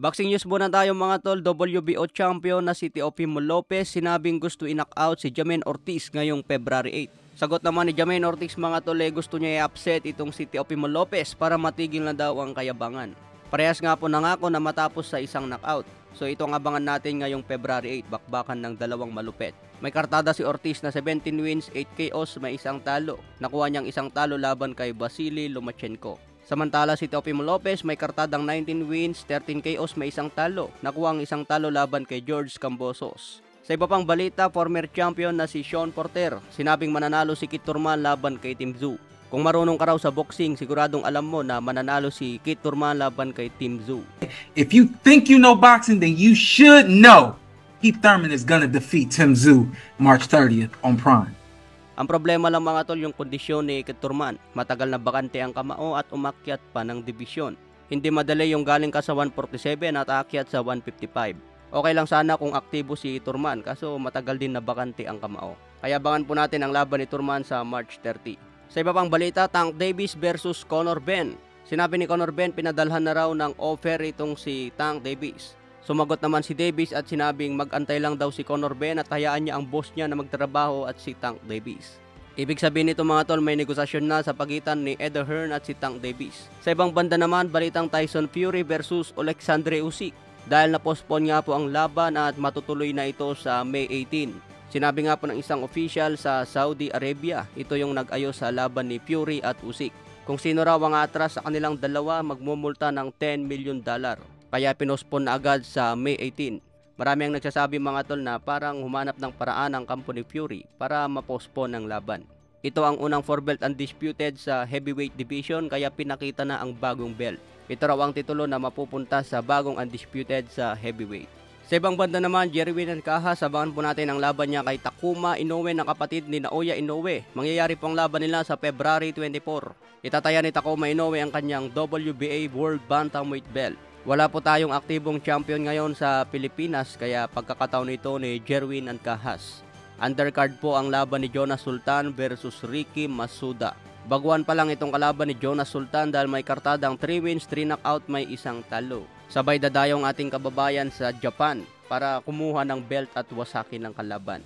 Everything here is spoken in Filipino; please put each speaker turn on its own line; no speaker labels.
Boxing news muna tayo mga tol. WBO champion na si Teofimo Lopez sinabing gusto i-knock out si Jamaine Ortiz ngayong February 8. Sagot naman ni Jamaine Ortiz mga tol gusto niya i-upset itong si Teofimo Lopez para matigil na daw ang kayabangan. Parehas nga po nangako na matapos sa isang knockout. So ito ang abangan natin ngayong February 8, bakbakan ng dalawang malupet. May kartada si Ortiz na 17 wins, 8 KOs, may isang talo. Nakuha niyang isang talo laban kay Vasily Lomachenko. Samantala si Teofimo Lopez may kartadang 19 wins, 13 KOs, may isang talo. Nakuha ang isang talo laban kay George Kambosos. Sa iba pang balita, former champion na si Sean Porter, sinabing mananalo si Kit Turman laban kay Tim Tszyu. Kung marunong ka raw sa boxing, siguradong alam mo na mananalo si Kit Turman laban kay Tim Tszyu.
If you think you know boxing, then you should know Keith Thurman is gonna defeat Tim Tszyu March 30th on Prime.
Ang problema lang mga tol yung kondisyon ni Kit Turman. Matagal na bakante ang kamao at umakyat pa ng dibisyon. Hindi madali yung galing ka sa 147 at aakyat sa 155. Okay lang sana kung aktibo si Turman kaso matagal din na bakante ang kamao. Kaya abangan po natin ang laban ni Turman sa March 30. Sa iba pang balita, Tank Davis versus Conor Benn. Sinabi ni Conor Benn pinadalhan na raw ng offer itong si Tank Davis. Sumagot naman si Davis at sinabing mag-antay lang daw si Conor Benn at hayaan niya ang boss niya na magtrabaho at si Tank Davis. Ibig sabihin nito mga tol, may negosasyon na sa pagitan ni Eddie Hearn at si Tank Davis. Sa ibang banda naman, balitang Tyson Fury versus Alexandre Usyk. Dahil na-postpone nga po ang laban at matutuloy na ito sa May 18. Sinabi nga po ng isang official sa Saudi Arabia, ito yung nag-ayos sa laban ni Fury at Usyk. Kung sino raw ang atras sa kanilang dalawa, magmumulta ng $10 million. Kaya pinospon na agad sa May 18. Marami ang nagsasabi mga tol na parang humanap ng paraan ang kampo ni Fury para mapospon ang laban. Ito ang unang 4-belt undisputed sa heavyweight division kaya pinakita na ang bagong belt. Ito raw ang titulo na mapupunta sa bagong undisputed sa heavyweight. Sa ibang banda naman, Jerwin Ancajas, abangan po natin ang laban niya kay Takuma Inoue na kapatid ni Naoya Inoue. Mangyayari po ang laban nila sa February 24. Itataya ni Takuma Inoue ang kanyang WBA World Bantamweight belt. Wala po tayong aktibong champion ngayon sa Pilipinas kaya pagkakataon nito ni Jerwin Ancajas. Undercard po ang laban ni Jonas Sultan versus Ricky Masuda. Baguhan pa lang itong kalaban ni Jonas Sultan dahil may kartadang 3 wins, 3 knockout, may isang talo. Sabay dadayong ating kababayan sa Japan para kumuha ng belt at wasakin ng kalaban.